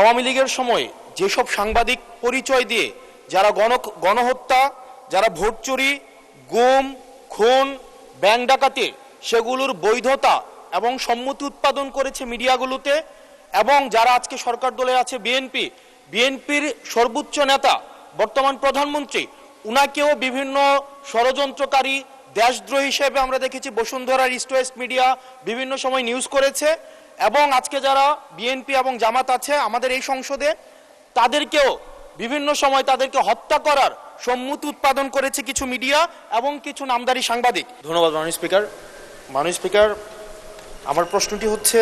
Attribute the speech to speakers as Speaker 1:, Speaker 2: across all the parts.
Speaker 1: আওয়ামী লীগের সময় যেসব সাংবাদিক পরিচয় দিয়ে যারা গণহত্যা, যারা ভোট চুরি, গুম, খুন, ব্যাংক ডাকাতি সেগুলোর বৈধতা এবং সম্মতি উৎপাদন করেছে মিডিয়াগুলোতে, এবং যারা আজকে সরকার দলে আছে বিএনপির সর্বোচ্চ নেতা বর্তমান প্রধানমন্ত্রী, উনাকেও বিভিন্ন ষড়যন্ত্রকারী দেশদ্রোহী হিসেবে আমরা দেখেছি বসুন্ধরার ইস্ট ওয়েস্ট মিডিয়া বিভিন্ন সময় নিউজ করেছে। এবং আজকে যারা বিএনপি এবং জামাত আছে আমাদের এই সংসদে, তাদেরকেও বিভিন্ন সময় তাদেরকে হত্যা করার সম্মতি উৎপাদন করেছে কিছু মিডিয়া এবং কিছু নামদারি সাংবাদিক। ধন্যবাদ মাননীয় স্পিকার। আমার প্রশ্নটি হচ্ছে,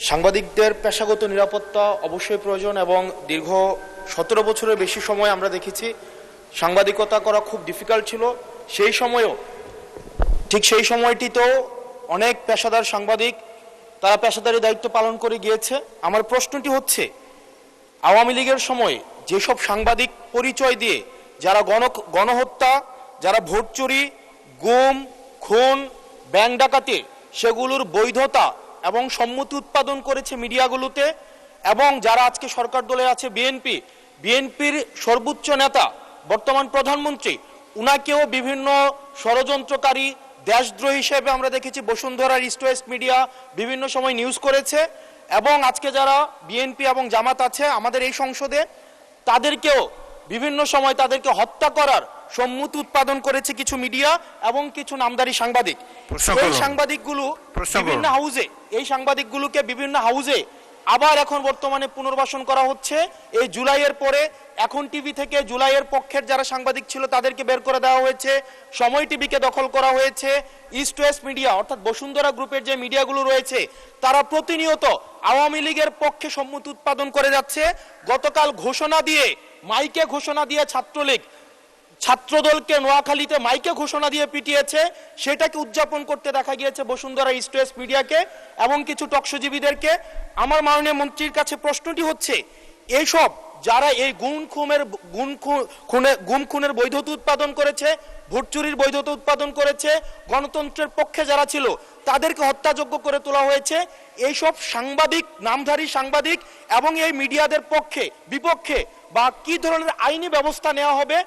Speaker 1: সাংবাদিকদের পেশাগত নিরাপত্তা অবশ্যই প্রয়োজন এবং দীর্ঘ 17 বছরের বেশি সময় আমরা দেখেছি সাংবাদিকতা করা খুব ডিফিকাল্ট ছিল। সেই সময়টিতেও অনেক পেশাদার সাংবাদিক তারা পেশাদারি দায়িত্ব পালন করে গিয়েছে। আমার প্রশ্নটি হচ্ছে, আওয়ামী লীগের সময় যেসব সাংবাদিক পরিচয় দিয়ে যারা গণহত্যা, যারা ভোট চুরি, গুম, খুন, ব্যাংক ডাকাতি সেগুলোর বৈধতা এবং সম্মতি উৎপাদন করেছে মিডিয়াগুলোতে, এবং যারা আজকে সরকার দলে আছে বিএনপির সর্বোচ্চ নেতা বর্তমান প্রধানমন্ত্রী, উনাকেও বিভিন্ন ষড়যন্ত্রকারী দেশদ্রোহী হিসেবে আমরা দেখেছি বসুন্ধরার ইস্ট ওয়েস্ট মিডিয়া বিভিন্ন সময় নিউজ করেছে। এবং আজকে যারা বিএনপি এবং জামাত আছে আমাদের এই সংসদে, তাদেরকেও বিভিন্ন সময় তাদেরকে হত্যা করার সম্মতি উৎপাদন করেছে কিছু মিডিয়া এবং কিছু নামদারি সাংবাদিক। এই সাংবাদিকগুলোকে বিভিন্ন হাউজে আবার এখন বর্তমানে পুনর্বাসন করা হচ্ছে। এই জুলাইয়ের পরে এখন টিভি থেকে জুলাইয়ের পক্ষের যারা সাংবাদিক ছিল তাদেরকে বের করে দেওয়া হয়েছে, সময় টিভিকে দখল করা হয়েছে। ইস্ট ওয়েস্ট মিডিয়া অর্থাৎ বসুন্ধরা গ্রুপের যে মিডিয়াগুলো রয়েছে তারা প্রতিনিয়ত আওয়ামী লীগের পক্ষে সম্মতি উৎপাদন করে যাচ্ছে। গতকাল মাইকে ঘোষণা দিয়ে ছাত্রদলকে নোয়াখালীতে মাইকে ঘোষণা দিয়ে পিটিয়েছে, সেটাকে উদযাপন করতে দেখা গিয়েছে বসুন্ধরা ইস্ট ওয়েস্ট মিডিয়াকে এবং কিছু টকশোজীবীদেরকে। আমার মাননীয় মন্ত্রীর কাছে প্রশ্নটি হচ্ছে, এইসব যারা এই গুম খুনের বৈধতা উৎপাদন করেছে, ভোট চুরির বৈধতা উৎপাদন করেছে, গণতন্ত্রের পক্ষে যারা ছিল তাদেরকে হত্যাযোগ্য করে তোলা হয়েছে, এইসব সাংবাদিক, নামধারী সাংবাদিক এবং এই মিডিয়াদের বিপক্ষে বা কি ধরনের আইনি ব্যবস্থা নেওয়া হবে,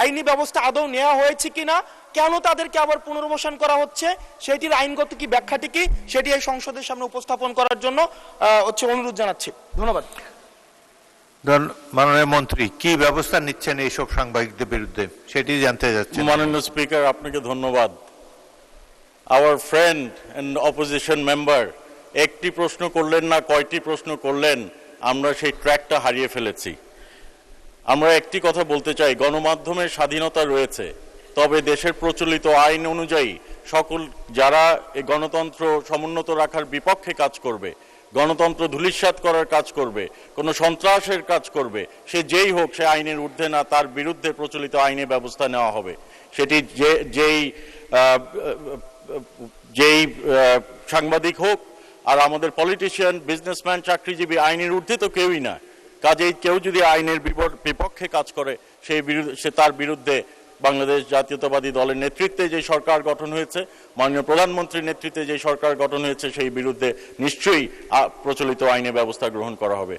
Speaker 1: আইনি ব্যবস্থা আদৌ নেওয়া হয়েছে কিনা, কেন তাদেরকে আবার পুনর্বাসন করা হচ্ছে, সেটির আইনগত কি ব্যাখ্যাটি কি, সেটি এই সংসদের সামনে উপস্থাপন করার জন্য অনুরোধ জানাচ্ছি। ধন্যবাদ।
Speaker 2: মাননীয় মন্ত্রী, কি ব্যবস্থা নিচ্ছেন এইসব সাংবাদিকদের বিরুদ্ধে সেটি জানতে যাচ্ছি।
Speaker 3: মাননীয় স্পিকার, আপনাকে ধন্যবাদ। Our friend and opposition member একটি প্রশ্ন করলেন না, কয়টি প্রশ্ন করলেন, আমরা সেই ট্র্যাকটা হারিয়ে ফেলেছি। আমরা একটি কথা বলতে চাই, গণমাধ্যমের স্বাধীনতা রয়েছে, তবে দেশের প্রচলিত আইন অনুযায়ী সকল যারা এই গণতন্ত্র সমুন্নত রাখার বিপক্ষে কাজ করবে, গণতন্ত্র ধূলিসাৎ করার কাজ করবে, কোনো সন্ত্রাসের কাজ করবে, সে যেই হোক, সে আইনের ঊর্ধ্বে না, তার বিরুদ্ধে প্রচলিত আইনে ব্যবস্থা নেওয়া হবে। সেটি যেই সাংবাদিক হোক, আর আমাদের পলিটিশিয়ান, বিজনেসম্যান, চাকরিজীবী আইনের ঊর্ধ্বে তো কেউই না। কাজেই কেউ যদি আইনের বিপক্ষে কাজ করে তার বিরুদ্ধে বাংলাদেশ জাতীয়তাবাদী দলের নেতৃত্বে যে সরকার গঠন হয়েছে, মাননীয় প্রধানমন্ত্রীর নেতৃত্বে যে সরকার গঠন হয়েছে, সেই বিরুদ্ধে নিশ্চয়ই প্রচলিত আইনে ব্যবস্থা গ্রহণ করা হবে।